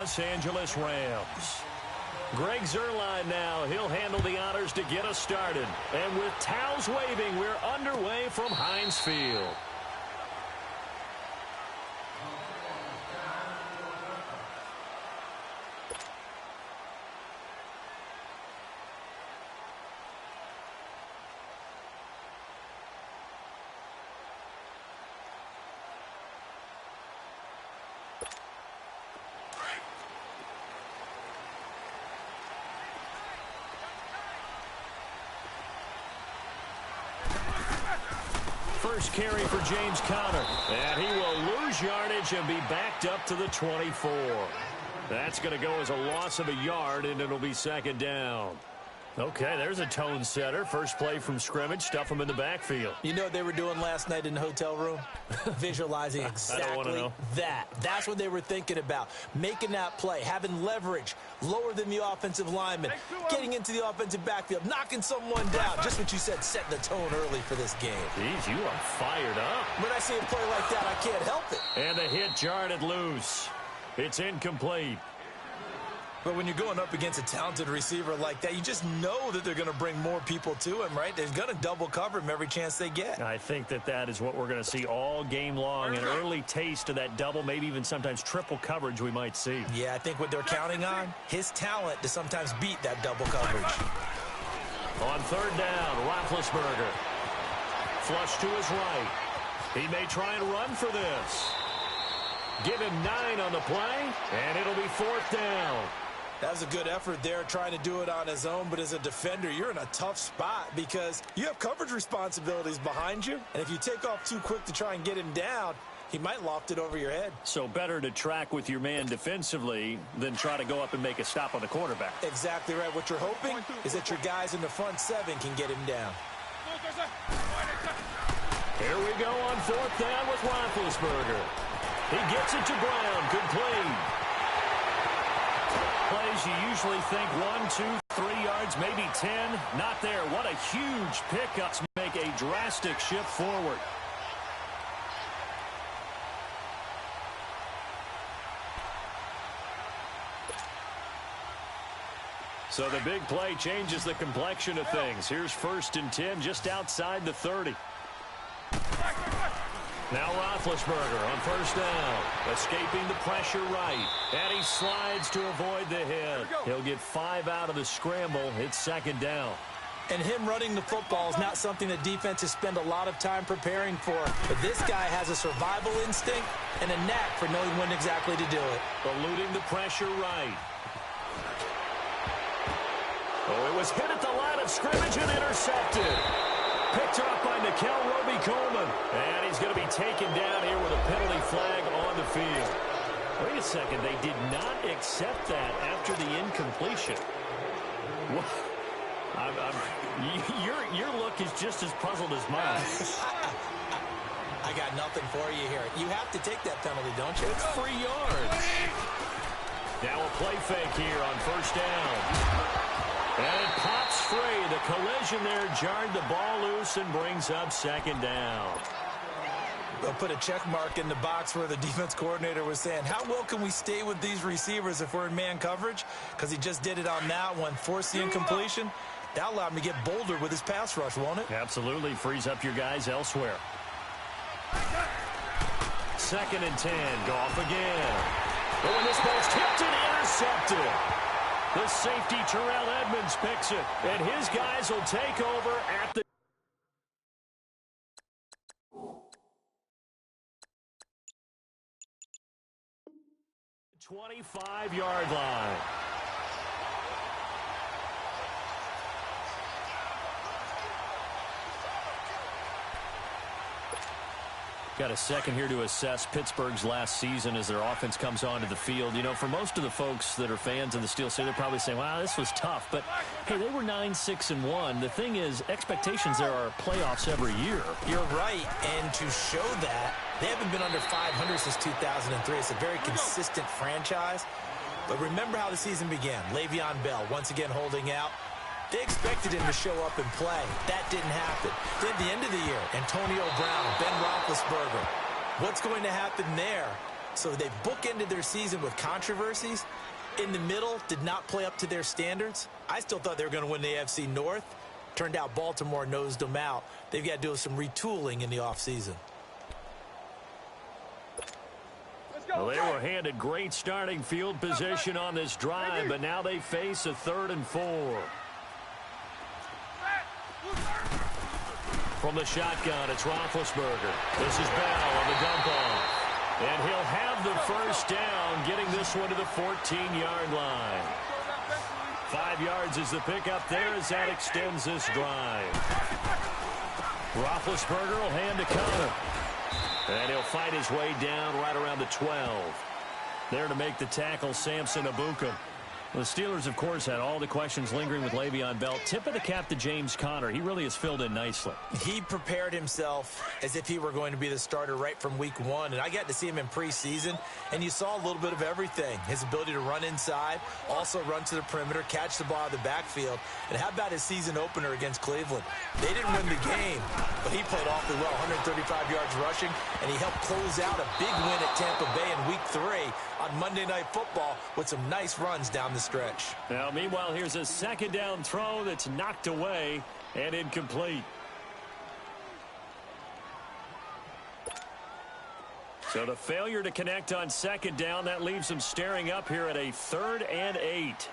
Los Angeles Rams. Greg Zuerlein now. He'll handle the honors to get us started. And with towels waving, we're underway from Heinz Field. First carry for James Conner. And he will lose yardage and be backed up to the 24. That's going to go as a loss of a yard, and it'll be second down. Okay, there's a tone setter. First play from scrimmage. Stuff him in the backfield. You know what they were doing last night in the hotel room? Visualizing exactly that. That's what they were thinking about. Making that play, having leverage, lower than the offensive lineman, getting into the offensive backfield, knocking someone down. Just what you said, setting the tone early for this game. Jeez, you are fired up. When I see a play like that, I can't help it. And the hit jarred loose. It's incomplete. But when you're going up against a talented receiver like that, you just know that they're going to bring more people to him, right? They're going to double cover him every chance they get. I think that is what we're going to see all game long, an early taste of that double, maybe even sometimes triple coverage we might see. Yeah, I think what they're counting on, his talent to sometimes beat that double coverage. On third down, Roethlisberger. Flush to his right. He may try and run for this. Give him 9 on the play, and it'll be fourth down. That was a good effort there, trying to do it on his own. But as a defender, you're in a tough spot because you have coverage responsibilities behind you. And if you take off too quick to try and get him down, he might loft it over your head. So better to track with your man defensively than try to go up and make a stop on the quarterback. Exactly right. What you're hoping is that your guys in the front 7 can get him down. Here we go on fourth down with Roethlisberger. He gets it to Brown. Complete. Plays you usually think 1, 2, 3 yards, maybe 10. Not there. What a huge pickup to make a drastic shift forward. So the big play changes the complexion of things. Here's 1st and 10 just outside the 30. Now Roethlisberger on first down, escaping the pressure right, and he slides to avoid the hit. He'll get 5 out of the scramble. It's second down. And him running the football is not something that defenses spend a lot of time preparing for. But this guy has a survival instinct and a knack for knowing when exactly to do it. Eluding the pressure right. Oh, it was hit at the line of scrimmage and intercepted. Picked up by Nickel Roby-Coleman. And he's going to be taken down here with a penalty flag on the field. Wait a second. They did not accept that after the incompletion. What? Your look is just as puzzled as mine. I got nothing for you here. You have to take that penalty, don't you? It's 3 yards. Now a play fake here on first down. And it pops free. The collision there jarred the ball loose and brings up second down. They'll put a check mark in the box where the defense coordinator was saying, how well can we stay with these receivers if we're in man coverage? Because he just did it on that one, forced the incompletion. That allowed him to get bolder with his pass rush, won't it? Absolutely. Frees up your guys elsewhere. 2nd and 10. Goff again. Oh, and this ball's tipped and intercepted. The safety, Terrell Edmonds, picks it. And his guys will take over at the 25-yard line. Got a second here to assess Pittsburgh's last season as their offense comes onto the field. You know, for most of the folks that are fans of the Steel City, they're probably saying, wow, this was tough. But, hey, they were 9-6-1. The thing is, expectations there are playoffs every year. You're right. And to show that, they haven't been under 500 since 2003. It's a very consistent franchise. But remember how the season began. Le'Veon Bell once again holding out. They expected him to show up and play. That didn't happen. Then at the end of the year, Antonio Brown, Ben Roethlisberger. What's going to happen there? So they bookended their season with controversies. In the middle, did not play up to their standards. I still thought they were going to win the AFC North. Turned out Baltimore nosed them out. They've got to do some retooling in the offseason. Well, they were handed great starting field position on this drive, but now they face a 3rd and 4. From the shotgun, it's Roethlisberger. This is Bell on the dump off. And he'll have the first down, getting this one to the 14-yard line. 5 yards is the pickup there as that extends this drive. Roethlisberger will hand to Connor. And he'll fight his way down right around the 12. There to make the tackle, Samson Ebukam. The Steelers, of course, had all the questions lingering with Le'Veon Bell. Tip of the cap to James Conner. He really has filled in nicely. He prepared himself as if he were going to be the starter right from week 1. And I got to see him in preseason, and you saw a little bit of everything. His ability to run inside, also run to the perimeter, catch the ball out of the backfield. And how about his season opener against Cleveland? They didn't win the game, but he played awfully well, 135 yards rushing, and he helped close out a big win at Tampa Bay in week 3 on Monday Night Football with some nice runs down the stretch. Now, meanwhile, here's a 2nd down throw that's knocked away and incomplete. So the failure to connect on 2nd down, that leaves them staring up here at a 3rd and 8.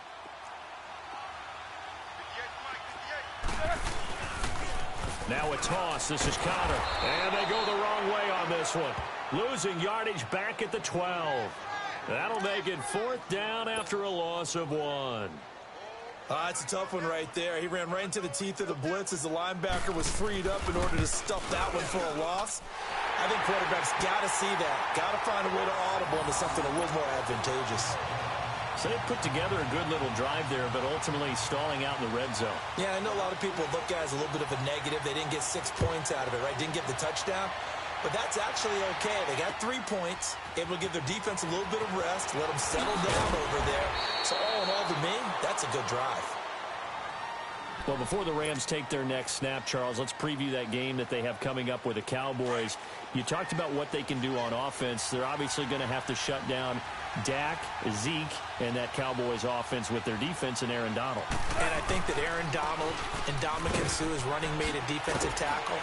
Now a toss. This is Connor. And they go the wrong way on this one. Losing yardage back at the 12. That'll make it 4th down after a loss of 1. It's a tough one right there. He ran right into the teeth of the blitz as the linebacker was freed up in order to stuff that one for a loss. I think quarterbacks got to see that. Got to find a way to audible into something a little more advantageous. So they put together a good little drive there, but ultimately stalling out in the red zone. Yeah, I know a lot of people look at it as a little bit of a negative. They didn't get 6 points out of it, right? Didn't get the touchdown. But that's actually okay. They got 3 points, able to give their defense a little bit of rest, let them settle down over there. So all in all, to me, that's a good drive. Well, before the Rams take their next snap, Charles, let's preview that game that they have coming up with the Cowboys. You talked about what they can do on offense. They're obviously going to have to shut down Dak, Zeke, and that Cowboys offense with their defense and Aaron Donald. And I think that Aaron Donald and Ndamukong Suh, his running mate at defensive tackle,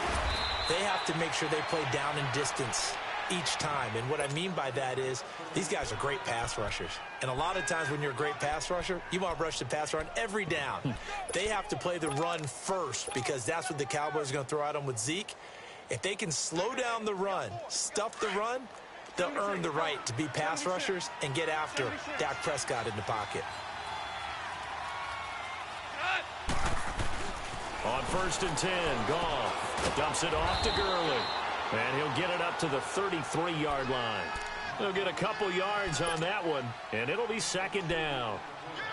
they have to make sure they play down and distance each time. And what I mean by that is these guys are great pass rushers. And a lot of times when you're a great pass rusher, you want to rush the pass run every down. They have to play the run first because that's what the Cowboys are going to throw at them with Zeke. If they can slow down the run, stuff the run, they'll earn the right to be pass rushers and get after Dak Prescott in the pocket. On 1st and 10, Goff dumps it off to Gurley. And he'll get it up to the 33-yard line. He'll get a couple yards on that one, and it'll be 2nd down.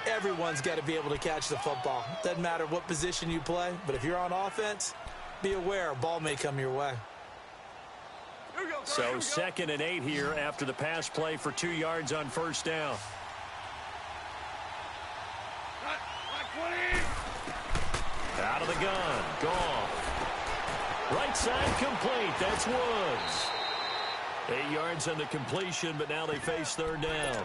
Everyone's got to be able to catch the football. Doesn't matter what position you play, but if you're on offense, be aware a ball may come your way. So 2nd and 8 here after the pass play for 2 yards on 1st down. Out of the gun, Goff. Right side complete. That's Woods. 8 yards on the completion, but now they face 3rd down.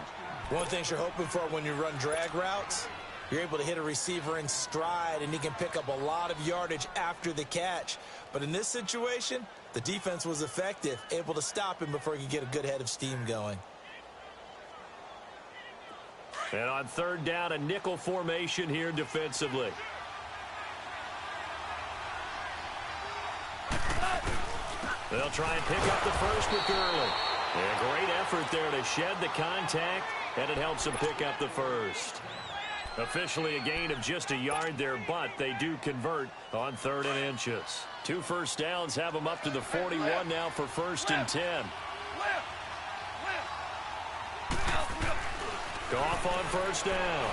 One of the things you're hoping for when you run drag routes, you're able to hit a receiver in stride, and he can pick up a lot of yardage after the catch. But in this situation, the defense was effective, able to stop him before he could get a good head of steam going. And on 3rd down, a nickel formation here defensively. They'll try and pick up the first with Gurley. And a great effort there to shed the contact, and it helps them pick up the first. Officially a gain of just a yard there, but they do convert on 3rd and inches. 2 first downs have them up to the 41 now for 1st and 10. Goff on 1st down.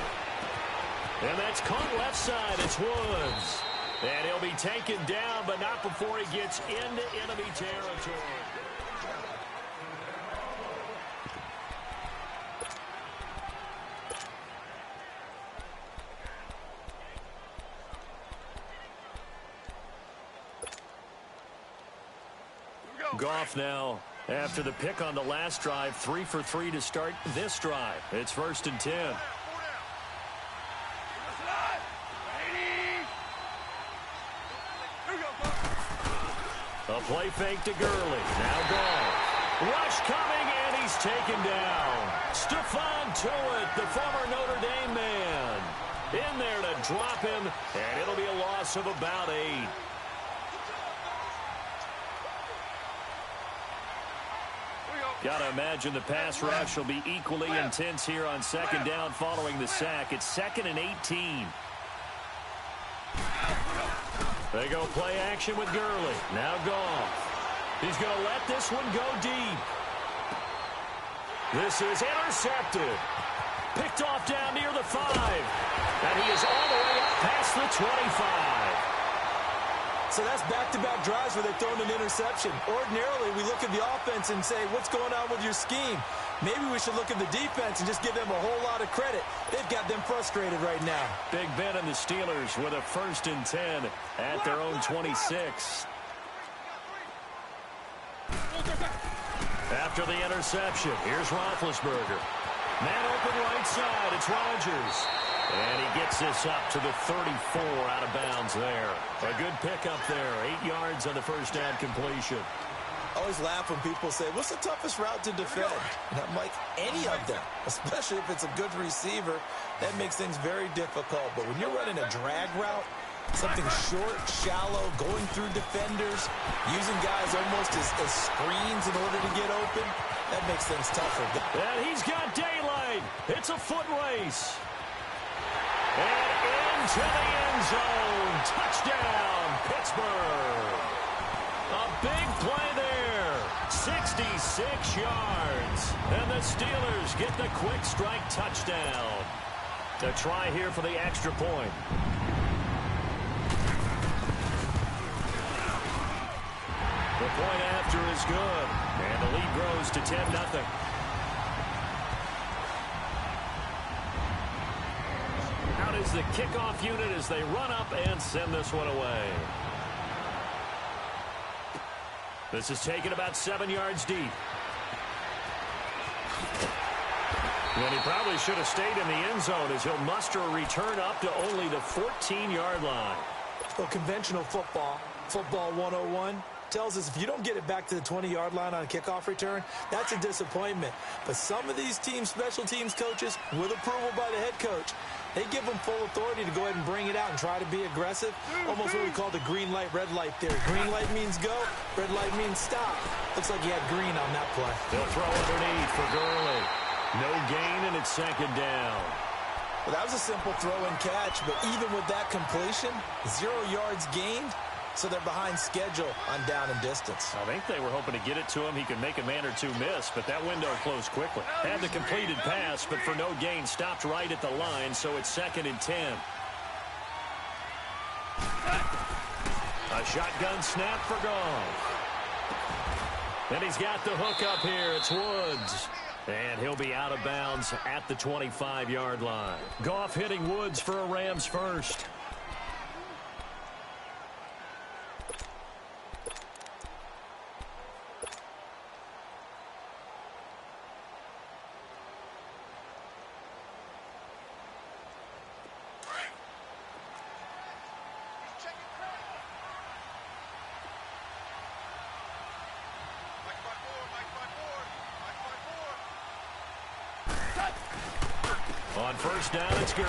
And that's caught left side. It's Woods. And he'll be taken down, but not before he gets into enemy territory. Goff now After the pick on the last drive, 3 for 3 to start this drive. It's 1st and 10. A play fake to Gurley. Now Goff. Rush coming, and he's taken down. Stephon Tuitt, the former Notre Dame man, in there to drop him, and it'll be a loss of about 8. Got to imagine the pass rush will be equally intense here on 2nd down following the sack. It's 2nd and 18. They go play action with Gurley. Now Goff. He's going to let this one go deep. This is intercepted. Picked off down near the 5. And he is all the way up past the 25. So that's back-to-back drives where they're throwing an interception. Ordinarily, we look at the offense and say, what's going on with your scheme? Maybe we should look at the defense and just give them a whole lot of credit. They've got them frustrated right now. Big Ben and the Steelers with a 1st and 10 at their own 26. After the interception, here's Roethlisberger. Man open right side, it's Rodgers. And he gets this up to the 34 out of bounds there. A good pickup there, 8 yards on the first down completion. I always laugh when people say, what's the toughest route to defend? And I'm like, any of them, especially if it's a good receiver. That makes things very difficult. But when you're running a drag route, something short, shallow, going through defenders, using guys almost as screens in order to get open, that makes things tougher. And he's got daylight. It's a foot race. And into the end zone. Touchdown, Pittsburgh. A big play there. 66 yards. And the Steelers get the quick strike touchdown. To try here for the extra point. The point after is good. And the lead grows to 10-0. Out is the kickoff unit as they run up and send this one away. This is taken about 7 yards deep. And he probably should have stayed in the end zone as he'll muster a return up to only the 14-yard line. Well, conventional football 101, tells us if you don't get it back to the 20-yard line on a kickoff return, that's a disappointment. But some of these teams, special teams coaches, with approval by the head coach, they give them full authority to go ahead and bring it out and try to be aggressive. Almost what we call the green light, red light theory. Green light means go, red light means stop. Looks like he had green on that play. They'll throw underneath for Gurley. No gain, and it's 2nd down. Well, that was a simple throw and catch, but even with that completion, 0 yards gained. So they're behind schedule on down and distance. I think they were hoping to get it to him. He could make a man or two miss, but that window closed quickly. Had the completed pass, but for no gain, stopped right at the line, so it's 2nd and 10. A shotgun snap for Goff. And he's got the hook up here. It's Woods. And he'll be out of bounds at the 25-yard line. Goff hitting Woods for a Rams first. On first down, it's Gurley.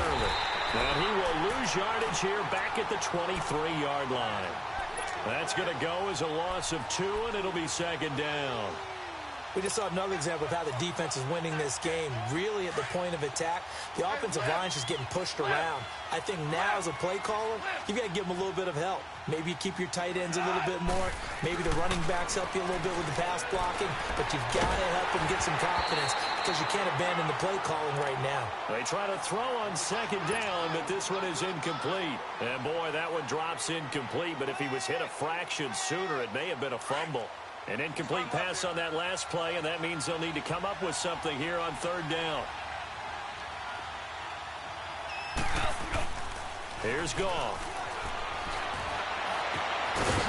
And he will lose yardage here back at the 23-yard line. That's going to go as a loss of 2, and it'll be 2nd down. We just saw another example of how the defense is winning this game. Really at the point of attack, the offensive line's just getting pushed around. I think now as a play caller, you've got to give them a little bit of help. Maybe you keep your tight ends a little bit more. Maybe the running backs help you a little bit with the pass blocking. But you've got to help them get some confidence because you can't abandon the play calling right now. They try to throw on 2nd down, but this one is incomplete. And boy, that one drops incomplete. But if he was hit a fraction sooner, it may have been a fumble. An incomplete pass on that last play, and that means they'll need to come up with something here on 3rd down. Here's Goff.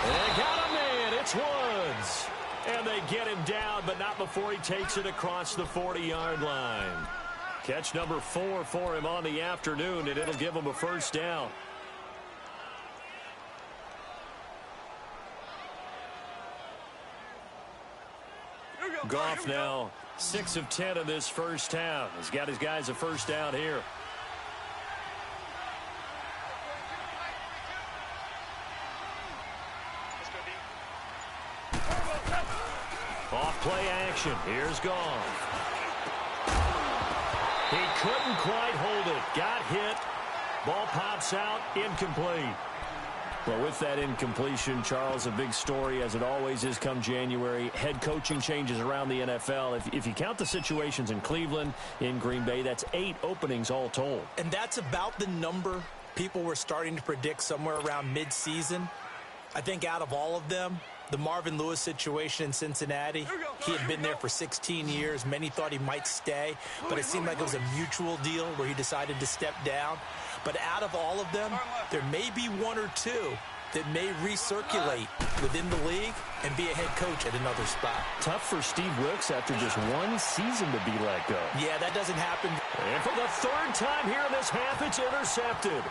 And got a man. It's Woods. And they get him down, but not before he takes it across the 40-yard line. Catch number 4 for him on the afternoon, and it'll give him a first down. Goff now 6 of 10 in this first half. He's got his guys a first down here. Off play action. Here's Goff. He couldn't quite hold it. Got hit. Ball pops out. Incomplete. Well, with that incompletion, Charles, a big story, as it always is come January. Head coaching changes around the NFL. If you count the situations in Cleveland, in Green Bay, that's 8 openings all told. And that's about the number people were starting to predict somewhere around mid-season. I think out of all of them, the Marvin Lewis situation in Cincinnati, he had been there for 16 years. Many thought he might stay, but it seemed like it was a mutual deal where he decided to step down. But out of all of them, there may be 1 or 2 that may recirculate within the league and be a head coach at another spot. Tough for Steve Wilks after just 1 season to be let go. Yeah, that doesn't happen. And for the 3rd time here in this half, it's intercepted.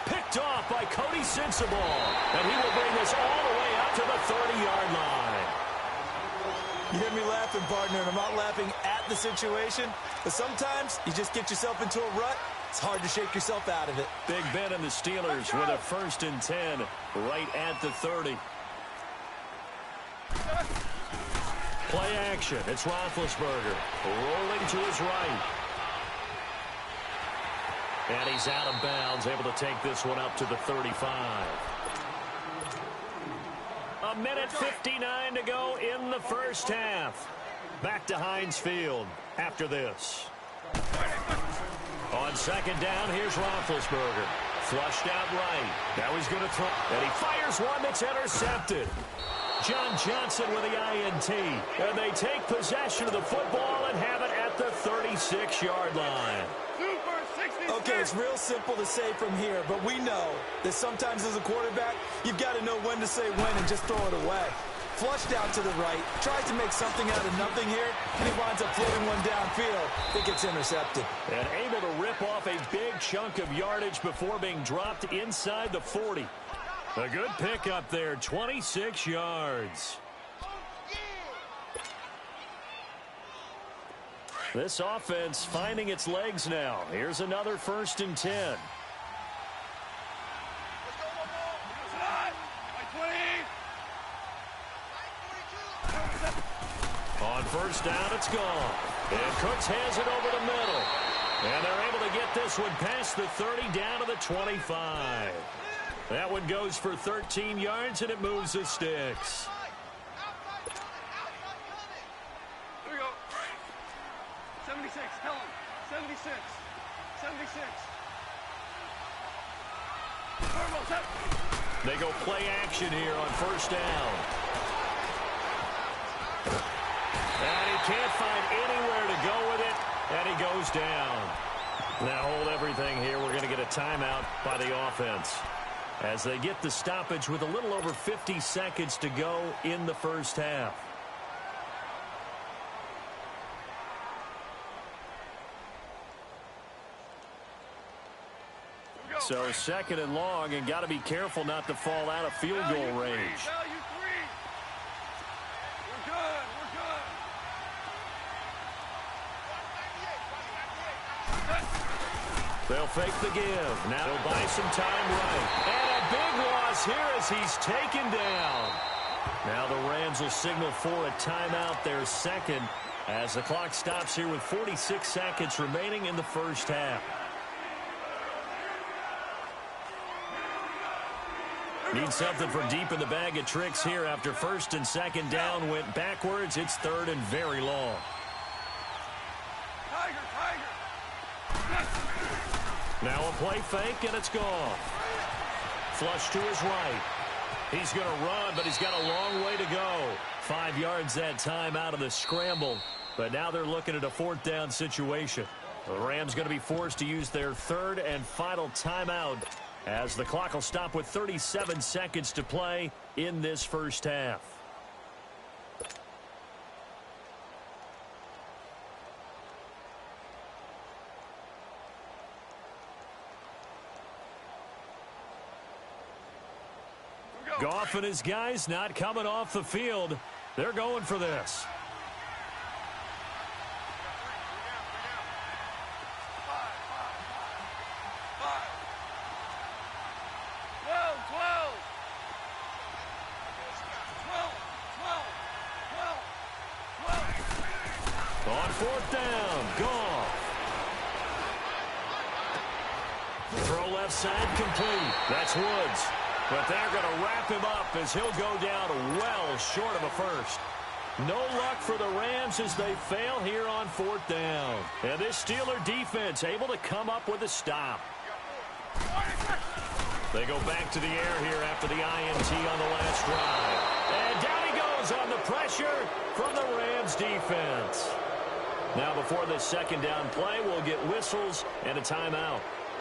Picked off by Cody Sensabaugh. And he will bring this all the way up to the 30-yard line. You hear me laughing, partner, and I'm not laughing at the situation, but sometimes you just get yourself into a rut. It's hard to shake yourself out of it. Big Ben and the Steelers with a 1st and 10 right at the 30. Play action. It's Roethlisberger rolling to his right. And he's out of bounds, able to take this one up to the 35. 1:59 to go in the first half. Back to Heinz Field after this. On 2nd down, here's Roethlisberger. Flushed out right. Now he's going to throw. And he fires one that's intercepted. John Johnson with the INT. And they take possession of the football and have it at the 36-yard line. Okay, it's real simple to say from here, but we know that sometimes as a quarterback, you've got to know when to say when and just throw it away. Flushed out to the right, tries to make something out of nothing here, and he winds up floating one downfield that gets intercepted. And able to rip off a big chunk of yardage before being dropped inside the 40. A good pickup there, 26 yards. This offense finding its legs now. Here's another 1st and 10. On 1st down, it's gone. And Cooks has it over the middle. And they're able to get this one past the 30 down to the 25. That one goes for 13 yards, and it moves the sticks. Here we go. 76, tell him. 76. 76. They go play action here on 1st down. And he can't find anywhere to go with it, and he goes down. Now hold everything here. We're going to get a timeout by the offense as they get the stoppage with a little over 50 seconds to go in the first half. So 2nd and long, and got to be careful not to fall out of field goal range. Value 3. We're good. We're good. They'll fake the give. Now they'll buy some time right. And a big loss here as he's taken down. Now the Rams will signal for a timeout, their 2nd, as the clock stops here with 46 seconds remaining in the first half. Need something from deep in the bag of tricks here after 1st and 2nd down went backwards. It's 3rd and very long. Now a play fake, and it's gone. Flush to his right. He's going to run, but he's got a long way to go. 5 yards that time out of the scramble. But now they're looking at a 4th down situation. The Rams going to be forced to use their 3rd and final timeout, as the clock will stop with 37 seconds to play in this first half. Goff and his guys not coming off the field. They're going for this. On fourth down, Goff. Throw left side complete. That's Woods. But they're going to wrap him up as he'll go down well short of a first. No luck for the Rams as they fail here on fourth down. And this Steeler defense able to come up with a stop. They go back to the air here after the INT on the last drive. And down he goes on the pressure from the Rams defense. Now before this second down play, we'll get whistles and a timeout,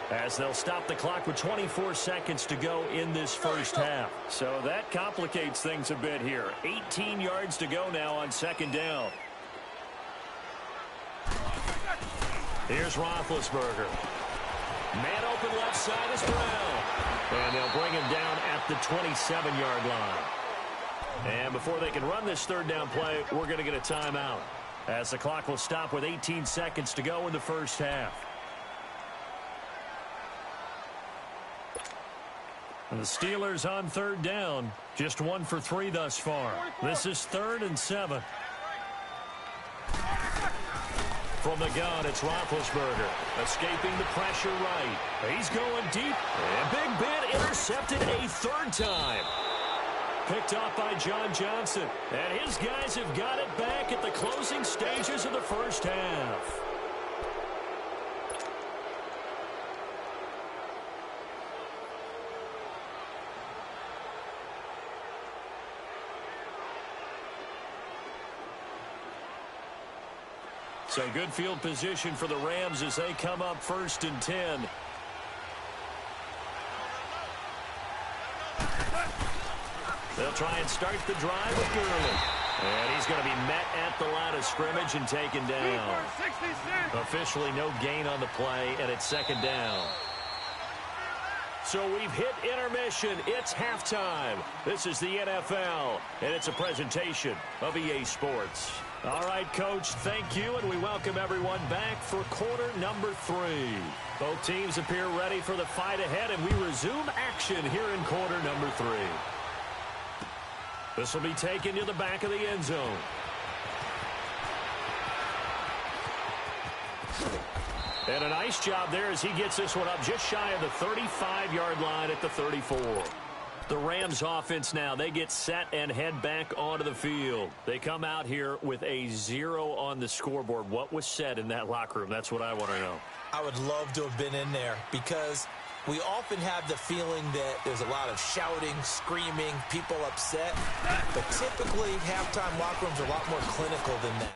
as they'll stop the clock with 24 seconds to go in this first half. So that complicates things a bit here. 18 yards to go now on second down. Here's Roethlisberger. Man open left side is Brown. And they'll bring him down at the 27-yard line. And before they can run this third down play, we're going to get a timeout, as the clock will stop with 18 seconds to go in the first half. And the Steelers on third down, just 1 for 3 thus far. This is 3rd and 7. From the gun, it's Roethlisberger, escaping the pressure right. He's going deep, and Big Ben intercepted a third time. Picked off by John Johnson, and his guys have got it back at the closing stages of the first half. So good field position for the Rams as they come up 1st and 10. They'll try and start the drive with Gurley. And he's going to be met at the line of scrimmage and taken down. Officially no gain on the play, and it's 2nd down. So we've hit intermission. It's halftime. This is the NFL, and it's a presentation of EA Sports. All right, Coach, thank you, and we welcome everyone back for quarter number 3. Both teams appear ready for the fight ahead, and we resume action here in quarter number 3. This will be taken to the back of the end zone. And a nice job there as he gets this one up just shy of the 35-yard line at the 34. The Rams offense now, they get set and head back onto the field. They come out here with a 0 on the scoreboard. What was said in that locker room? That's what I want to know. I would love to have been in there, because we often have the feeling that there's a lot of shouting, screaming, people upset. But typically, halftime locker rooms are a lot more clinical than that.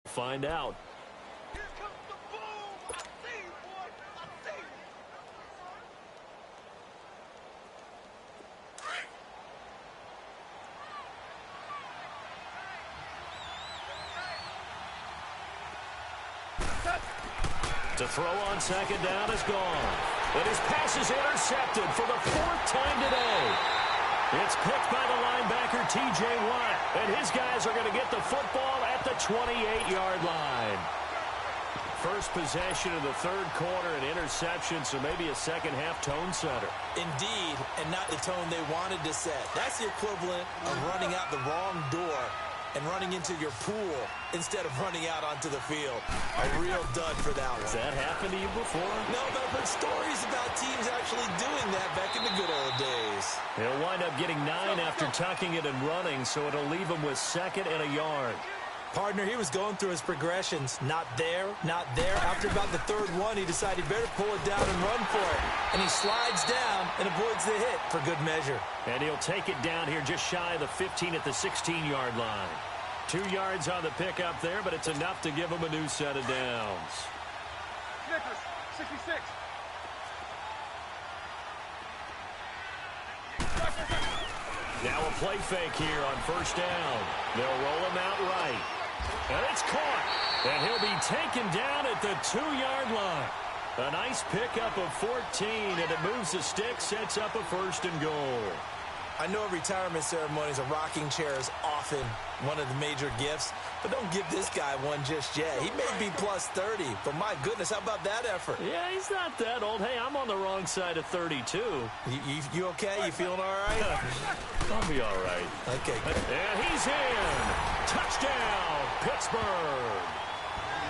Find out. To throw on second down is gone. But his pass is intercepted for the 4th time today. It's picked by the linebacker, T.J. Watt. And his guys are going to get the football at the 28-yard line. First possession of the 3rd quarter, an interception, so maybe a second-half tone setter. Indeed, and not the tone they wanted to set. That's the equivalent of running out the wrong door and running into your pool instead of running out onto the field. A real dud for that one. Has that happened to you before? No, but I've heard stories about teams actually doing that back in the good old days. He'll wind up getting 9 after tucking it and running, so it'll leave him with 2nd and a yard. Partner, he was going through his progressions. Not there, not there. After about the 3rd one, he decided he better pull it down and run for it. And he slides down and avoids the hit for good measure. And he'll take it down here just shy of the 15 at the 16-yard line. 2 yards on the pickup there, but it's enough to give him a new set of downs. Snickers, 66. Now a play fake here on 1st down. They'll roll him out right. And it's caught. And he'll be taken down at the 2-yard line. A nice pickup of 14, and it moves the stick, sets up a 1st and goal. I know at retirement ceremonies, a rocking chair is often one of the major gifts, but don't give this guy one just yet. He may be plus 30, but my goodness, how about that effort? Yeah, he's not that old. Hey, I'm on the wrong side of 32. You okay? You feeling all right? I'll be all right. Okay, good. And he's in. Touchdown, Pittsburgh.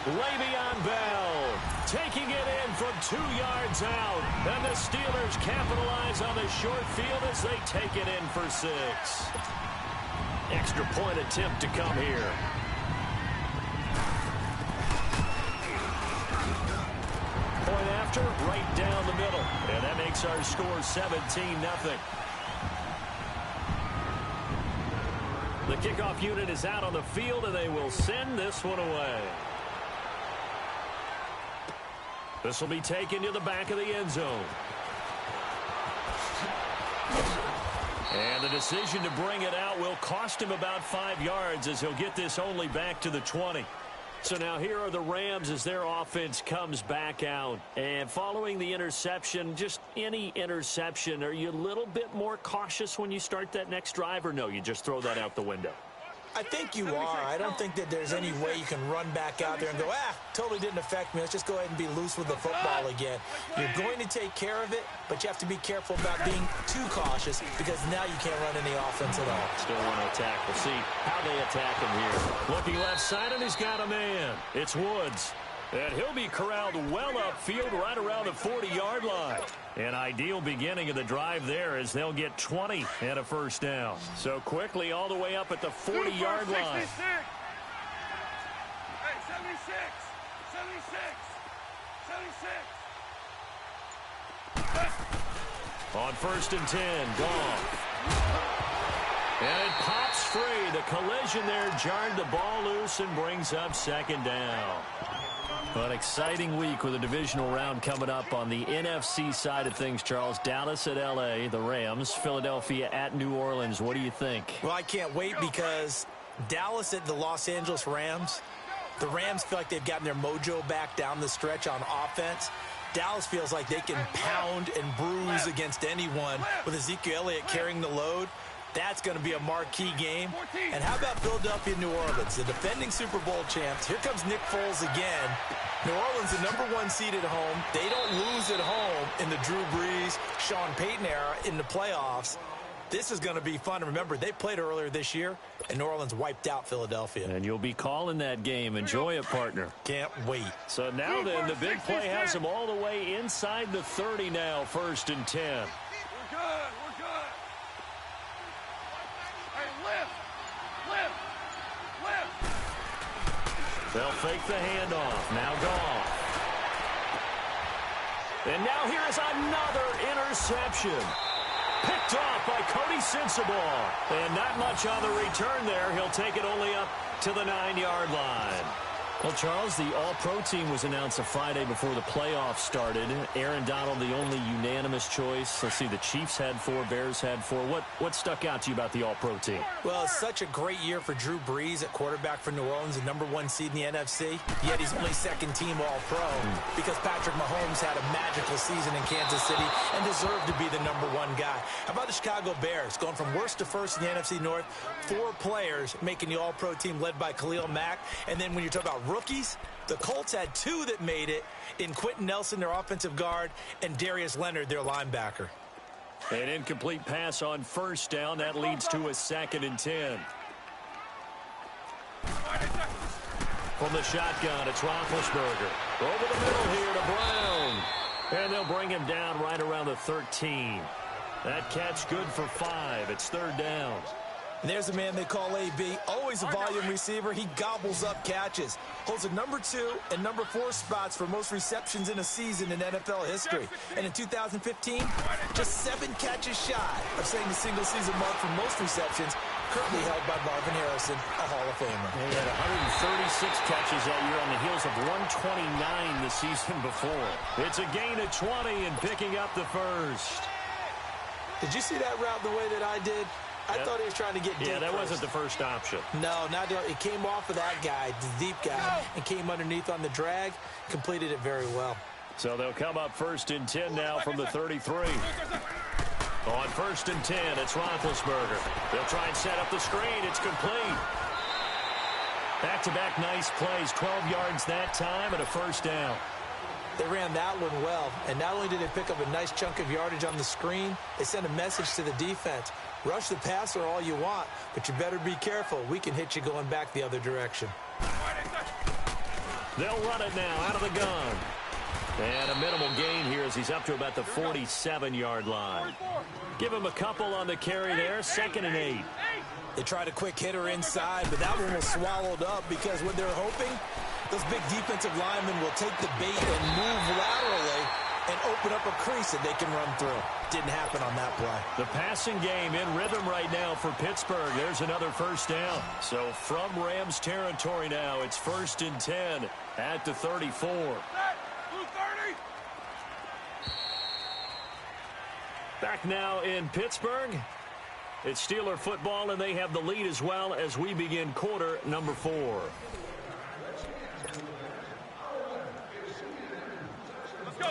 Le'Veon Bell taking it in from 2 yards out. And the Steelers capitalize on the short field as they take it in for 6. Extra point attempt to come here. Point after, right down the middle. And that makes our score 17-0. The kickoff unit is out on the field, and they will send this one away. This will be taken to the back of the end zone. And the decision to bring it out will cost him about 5 yards as he'll get this only back to the 20. So now here are the Rams as their offense comes back out. And following the interception, just any interception, are you a little bit more cautious when you start that next drive, or no, you just throw that out the window? I think you are. I don't think that there's any way you can run back out there and go, totally didn't affect me. Let's just go ahead and be loose with the football again. You're going to take care of it, but you have to be careful about being too cautious because now you can't run any offense at all. Still want to attack. We'll see how they attack him here. Looking left side, and he's got a man. It's Woods. And he'll be corralled well upfield right around the 40-yard line. An ideal beginning of the drive there as they'll get 20 and a 1st down. So quickly all the way up at the 40-yard line. Hey, 76. 76. On 1st and 10, Goff. And it pops free. The collision there jarred the ball loose and brings up 2nd down. An exciting week with a divisional round coming up on the NFC side of things, Charles. Dallas at L.A., the Rams. Philadelphia at New Orleans. What do you think? Well, I can't wait because Dallas at the Los Angeles Rams. The Rams feel like they've gotten their mojo back down the stretch on offense. Dallas feels like they can pound and bruise against anyone with Ezekiel Elliott carrying the load. That's going to be a marquee game. And how about Philadelphia, New Orleans, the defending Super Bowl champs? Here comes Nick Foles again. New Orleans, the #1 seed at home. They don't lose at home in the Drew Brees, Sean Payton era in the playoffs. This is going to be fun. Remember, they played earlier this year, and New Orleans wiped out Philadelphia. And you'll be calling that game. Enjoy it, partner. Can't wait. So now then, the big play has them all the way inside the 30 now, 1st and 10. We're good. They'll fake the handoff. Now Goff. And now here is another interception. Picked off by Cody Sensabaugh. And not much on the return there. He'll take it only up to the 9-yard line. Well, Charles, the All-Pro team was announced a Friday before the playoffs started. Aaron Donald, the only unanimous choice. Let's see, the Chiefs had 4, Bears had 4. What stuck out to you about the All-Pro team? Well, it's such a great year for Drew Brees at quarterback for New Orleans, the #1 seed in the NFC. Yet he's only 2nd team All-Pro because Patrick Mahomes had a magical season in Kansas City and deserved to be the #1 guy. How about the Chicago Bears? Going from worst to first in the NFC North, 4 players making the All-Pro team led by Khalil Mack. And then when you talk about rookies, the Colts had 2 that made it in Quentin Nelson, their offensive guard, and Darius Leonard, their linebacker. An incomplete pass on 1st down. That leads to a 2nd and 10. From the shotgun, it's Roethlisberger. Over the middle here to Brown. And they'll bring him down right around the 13. That catch good for 5. It's 3rd down. And there's a man they call AB, always a volume receiver. He gobbles up catches. Holds the #2 and #4 spots for most receptions in a season in NFL history. And in 2015, just 7 catches shy of setting the single-season mark for most receptions, currently held by Marvin Harrison, a Hall of Famer. He had 136 catches that year on the heels of 129 the season before. It's a gain of 20 and picking up the 1st. Did you see that route the way that I did? I thought he was trying to get deep. Yeah, that first. wasn't the first option. No, it came off of that guy, the deep guy, and came underneath on the drag, completed it very well. So they'll come up 1st and 10 now from the 33. On 1st and 10, it's Roethlisberger. They'll try and set up the screen. It's complete. Back-to-back nice plays, 12 yards that time and a 1st down. They ran that one well, and not only did they pick up a nice chunk of yardage on the screen, they sent a message to the defense. Rush the passer all you want, but you better be careful. We can hit you going back the other direction. They'll run it now out of the gun. And a minimal gain here as he's up to about the 47-yard line. Give him a couple on the carry there, 2nd and 8. They tried a quick hitter inside, but that one was swallowed up because what they're hoping, those big defensive linemen will take the bait and move laterally and open up a crease that they can run through. Didn't happen on that play. The passing game in rhythm right now for Pittsburgh. There's another 1st down. So from Rams territory now, it's 1st and 10 at the 34. Back now in Pittsburgh. It's Steeler football, and they have the lead as well as we begin quarter number 4. Let's go.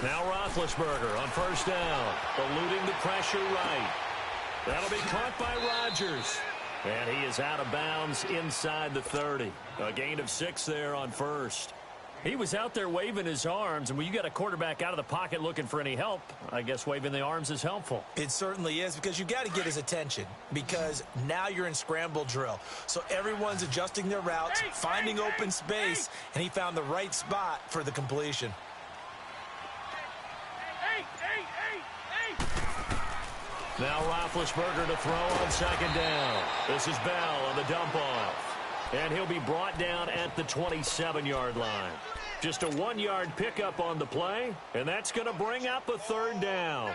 Now Roethlisberger on 1st down, eluding the pressure right. That'll be caught by Rodgers. And he is out of bounds inside the 30. A gain of 6 there on 1st. He was out there waving his arms, and when you got a quarterback out of the pocket looking for any help, I guess waving the arms is helpful. It certainly is, because you got to get his attention, because now you're in scramble drill. So everyone's adjusting their routes, finding open space, and he found the right spot for the completion. Now Roethlisberger to throw on 2nd down. This is Bell on the dump off. And he'll be brought down at the 27-yard line. Just a 1-yard pickup on the play, and that's going to bring up a 3rd down.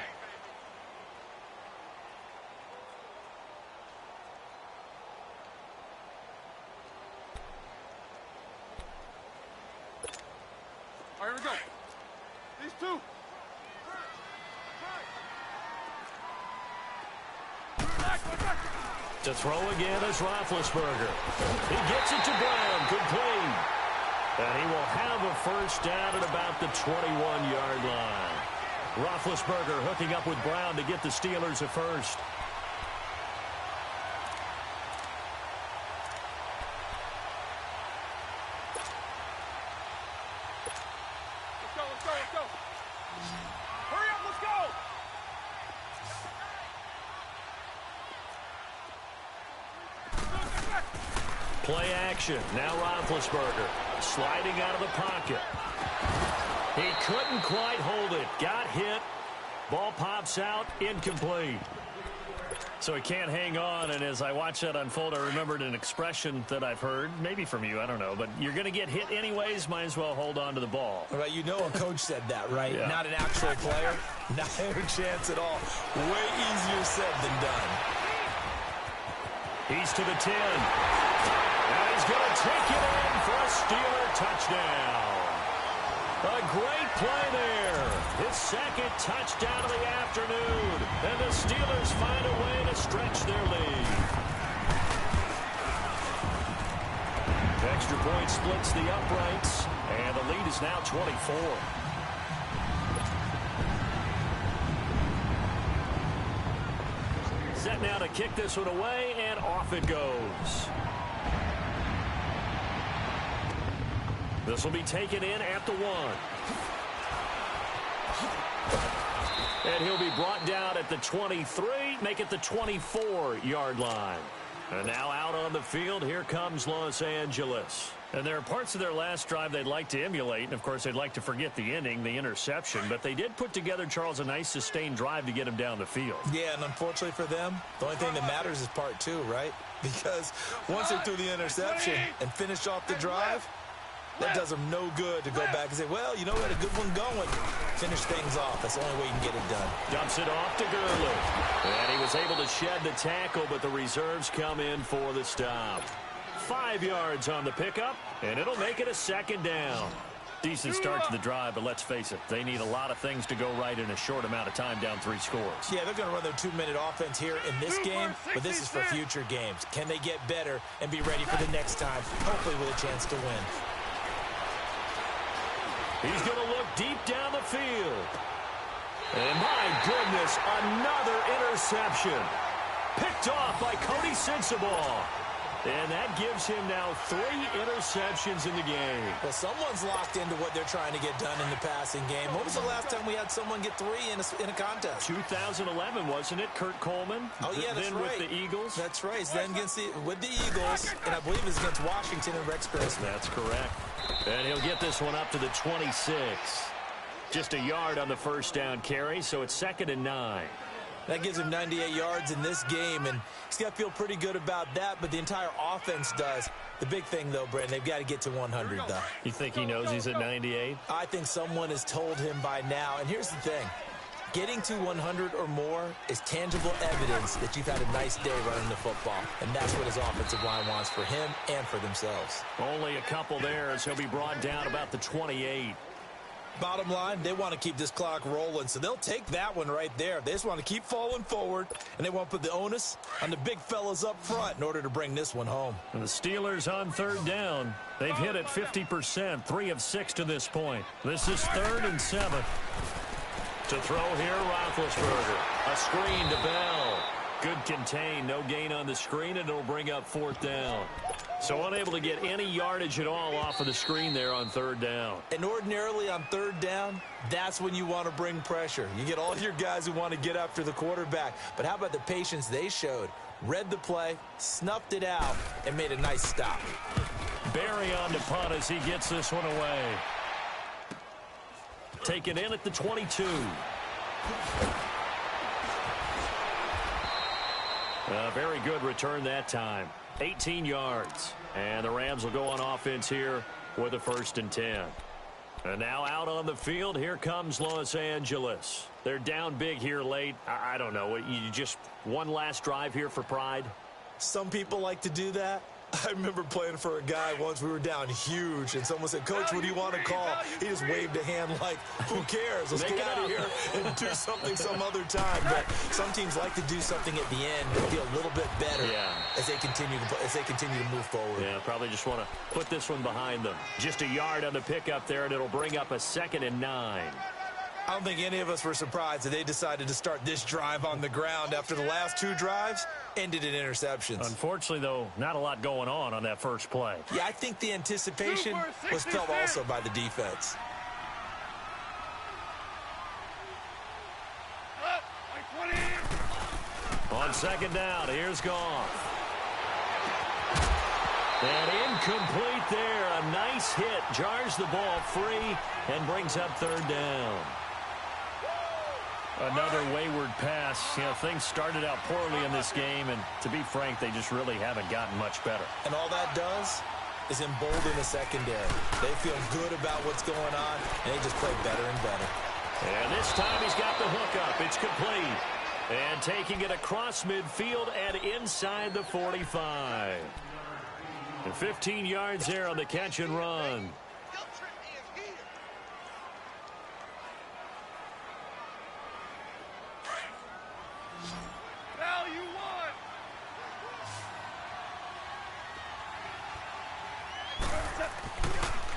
All right, here we go. These two. To throw again is Roethlisberger. He gets it to Brown, complete. And he will have a 1st down at about the 21-yard line. Roethlisberger hooking up with Brown to get the Steelers a 1st. Let's go. Hurry up, let's go. Play action. Now Roethlisberger sliding out of the pocket. He couldn't quite hold it. Got hit. Ball pops out. Incomplete. So he can't hang on, and as I watch that unfold, I remembered an expression that I've heard, maybe from you, I don't know, but you're going to get hit anyways, might as well hold on to the ball. Right, you know a coach said that, right? Yeah. Not an actual player. Not a chance at all. Way easier said than done. He's to the 10. And he's going to take it in for a Steeler touchdown. A great play there. His 2nd touchdown of the afternoon. And the Steelers find a way to stretch their lead. Extra point splits the uprights. And the lead is now 24. Set now to kick this one away, and off it goes. This will be taken in at the 1. And he'll be brought down at the 23, make it the 24-yard line. And now out on the field, here comes Los Angeles. And there are parts of their last drive they'd like to emulate, and of course they'd like to forget the ending, the interception, but they did put together, Charles, a nice sustained drive to get him down the field. Yeah, and unfortunately for them, the only thing that matters is part 2, right? Because once they threw the interception and finished off the drive, that does them no good to go back and say, well, you know, we had a good one going. Finish things off. That's the only way you can get it done. Dumps it off to Gurley. And he was able to shed the tackle, but the reserves come in for the stop. 5 yards on the pickup, and it'll make it a 2nd down. Decent start to the drive, but let's face it, they need a lot of things to go right in a short amount of time down 3 scores. Yeah, they're going to run their 2-minute offense here in this game, but this is for future games. Can they get better and be ready for the next time, hopefully with a chance to win? He's going to look deep down the field. And my goodness, another interception. Picked off by Cody Sensabaugh. And that gives him now 3 interceptions in the game. Well, someone's locked into what they're trying to get done in the passing game. When was the last time we had someone get 3 in a contest? 2011, wasn't it? Kurt Coleman. Oh, yeah, that's then right. with the Eagles. That's right. Then with the Eagles, and I believe it's against Washington and Rex Grossman. That's correct. And he'll get this one up to the 26. Just a yard on the first down carry, so it's 2nd and 9. That gives him 98 yards in this game, and he's got to feel pretty good about that, but the entire offense does. The big thing, though, Brandon, they've got to get to 100, though. You think he knows he's at 98? I think someone has told him by now, and here's the thing. Getting to 100 or more is tangible evidence that you've had a nice day running the football, and that's what his offensive line wants for him and for themselves. Only a couple there as he'll be brought down about the 28. Bottom line, they want to keep this clock rolling, so they'll take that one right there. They just want to keep falling forward, and they want to put the onus on the big fellas up front in order to bring this one home. And the Steelers on 3rd down. They've hit it 50%, 3 of 6 to this point. This is 3rd and 7. To throw here, Roethlisberger. A screen to Bell. Good contain, no gain on the screen, and it'll bring up 4th down. So unable to get any yardage at all off of the screen there on 3rd down. And ordinarily on 3rd down, that's when you want to bring pressure. You get all your guys who want to get after the quarterback. But how about the patience they showed? Read the play, snuffed it out, and made a nice stop. Barry on to punt as he gets this one away. Taken in at the 22. A very good return that time. 18 yards. And the Rams will go on offense here with a 1st and 10. And now out on the field, here comes Los Angeles. They're down big here late. I don't know. You just one last drive here for pride? Some people like to do that. I remember playing for a guy once. We were down huge, and someone said, "Coach, what do you want to call?" He just waved a hand like, "Who cares? Let's get out of here and do something some other time." But some teams like to do something at the end to feel a little bit better as they continue to move forward. Yeah, probably just want to put this one behind them. Just a yard on the pickup there, and it'll bring up a 2nd and 9. I don't think any of us were surprised that they decided to start this drive on the ground after the last 2 drives ended in interceptions. Unfortunately, though, not a lot going on that first play. Yeah, I think the anticipation was felt also by the defense. On 2nd down, here's Goff. And incomplete there. A nice hit. Jars the ball free and brings up 3rd down. Another wayward pass. You know, things started out poorly in this game, and to be frank, they just really haven't gotten much better. And all that does is embolden the secondary. They feel good about what's going on, and they just play better and better. And this time he's got the hook up. It's complete. And taking it across midfield and inside the 45. And 15 yards there on the catch and run.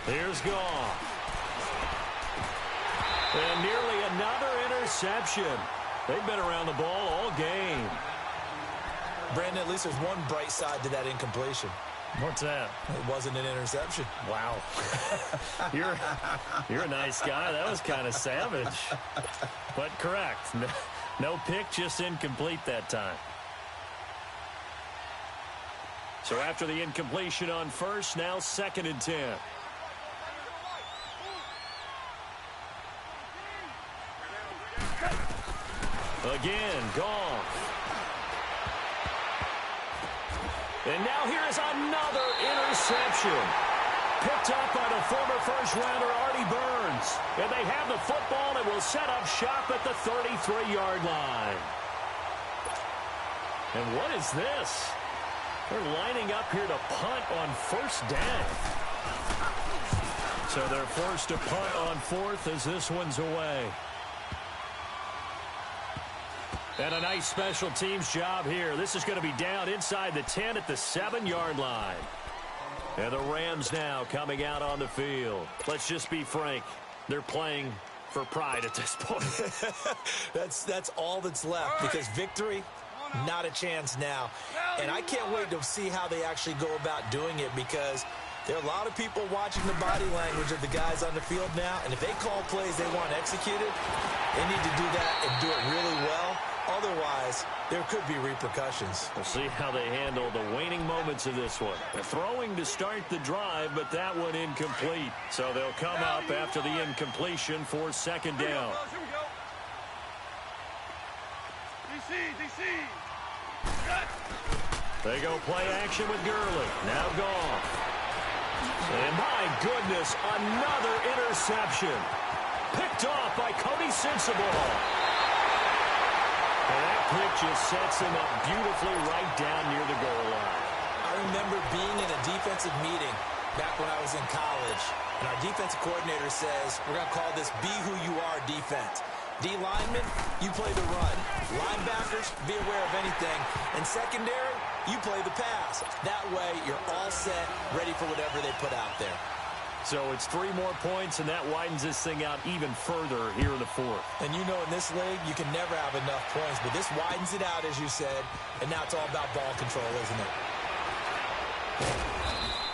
Here's Goff. And nearly another interception. They've been around the ball all game. Brandon, at least there's one bright side to that incompletion. What's that? It wasn't an interception. Wow. You're a nice guy. That was kind of savage. But correct. No pick, just incomplete that time. So after the incompletion on first, now 2nd and 10. Again, Goff. And now here's another interception. Picked up by the former first-rounder Artie Burns. And they have the football and will set up shop at the 33-yard line. And what is this? They're lining up here to punt on 1st down. So they're forced to punt on fourth as this one's away. And a nice special teams job here. This is going to be down inside the 10 at the 7-yard line. And the Rams now coming out on the field. Let's just be frank. They're playing for pride at this point. That's all that's left, because victory, not a chance now. And I can't wait to see how they actually go about doing it, because there are a lot of people watching the body language of the guys on the field now, and if they call plays they want executed, they need to do that and do it really well. Otherwise, there could be repercussions. We'll see how they handle the waning moments of this one. They're throwing to start the drive, but that one incomplete. So they'll come up after the incompletion for second down. Here we go. DC. They go play action with Gurley. Now gone. And my goodness, another interception. Picked off by Cody Sensabaugh. And that pick just sets him up beautifully right down near the goal line. I remember being in a defensive meeting back when I was in college, and our defensive coordinator says, we're going to call this be who you are defense. D linemen, you play the run. Linebackers, be aware of anything. And secondary, you play the pass. That way, you're all set, ready for whatever they put out there. So it's 3 more points, and that widens this thing out even further here in the fourth. And you know, in this league, you can never have enough points, but this widens it out, as you said, and now it's all about ball control, isn't it?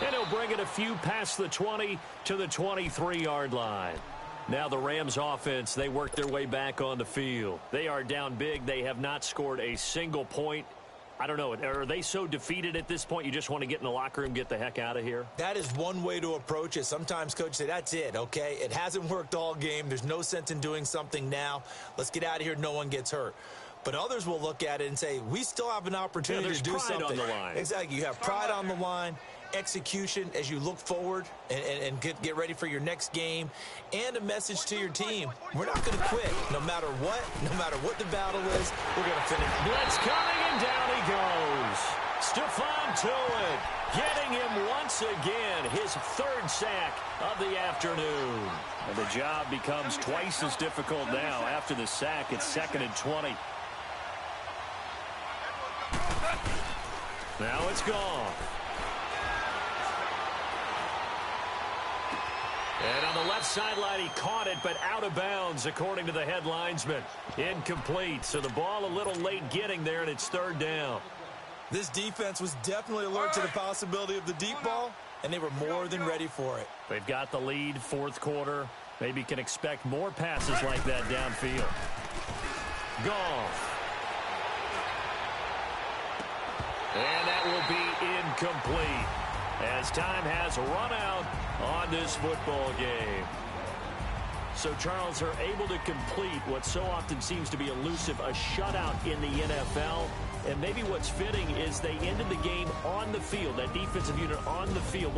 And he'll bring it a few past the 20 to the 23-yard line. Now the Rams offense, they work their way back on the field. They are down big. They have not scored a single point. I don't know, are they so defeated at this point you just want to get in the locker room, get the heck out of here? That is one way to approach it. Sometimes coaches say, that's it, okay? It hasn't worked all game. There's no sense in doing something now. Let's get out of here. No one gets hurt. But others will look at it and say, we still have an opportunity to do something. On the line. Exactly. You have pride on the line, execution as you look forward and get ready for your next game, and a message to your team. We're not going to quit no matter what the battle is. We're going to finish. Blitz coming, and down he goes. Stephon Tuitt getting him once again, his 3rd sack of the afternoon. And the job becomes twice as difficult now. After the sack, it's 2nd and 20. Now it's gone. And on the left sideline, he caught it, but out of bounds, according to the head linesman. Incomplete, so the ball a little late getting there, and it's 3rd down. This defense was definitely alert to the possibility of the deep ball, and they were more than ready for it. They've got the lead, 4th quarter. Maybe can expect more passes like that downfield. Goff. And that will be incomplete, as time has run out on this football game. So, Charles, are able to complete what so often seems to be elusive, a shutout in the NFL. And maybe what's fitting is they ended the game on the field, that defensive unit on the field.